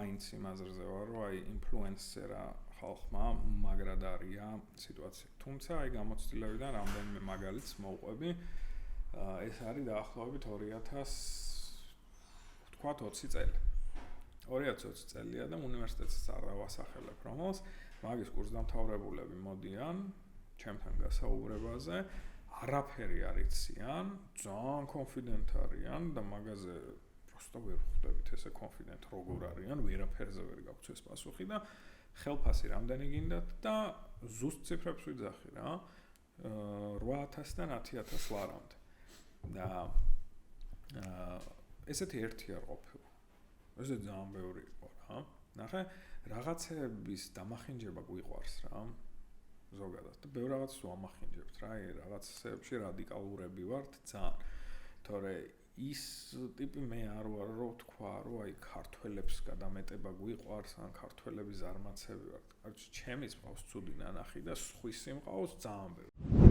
მაინც იმ აზრზე ვარ, რომ აი ინფლუენსერა ხალხმა მაგრად არია სიტუაცია. თუმცა აი გამოცდილებიდან რამდენიმე მაგალითს მოვყვები. ეს არის დაახლოებით 2020 წელი. 2020 წელია და უნივერსიტეტს არ დავასახელებ რომელს, მაგის კურსდამთავრებულები მოდიან ჩემთან გასაუბრებაზე, არაფერი არ იციან, ძალიან კონფიდენტ არიან და მაგაზე просто ვერ ხვდებით ესე კონფიდენტ როგორ არიან, ვერაფერზე ვერ გაქვთ ეს პასუხი და ხელფასი რამდენი გინდათ და ზუსტ ციფრებს ვიძახი რა 8000-დან 10000 ლარამდე. და ესეთი ერთი არ ყოფილა. ესე ძალიან ბევრი იყო რა. ნახე, რაღაცების დამახინჯება გვიყვარს რა. ზოგადად და ბევრ რაღაცას ვამახინჯებთ რა, რაღაცებში რადიკალურები ვართ ძალიან. თორე ის ტიპი მე არ ვარ, რომ თქვა, რომ აი ქართველებს გადამეტება გვიყვარს, ან ქართველების ზარმაცები ვართ. კარგი, ჩემის მყავს ცუდი ნანახი და სხვისი მყავს ძალიან ბევრი.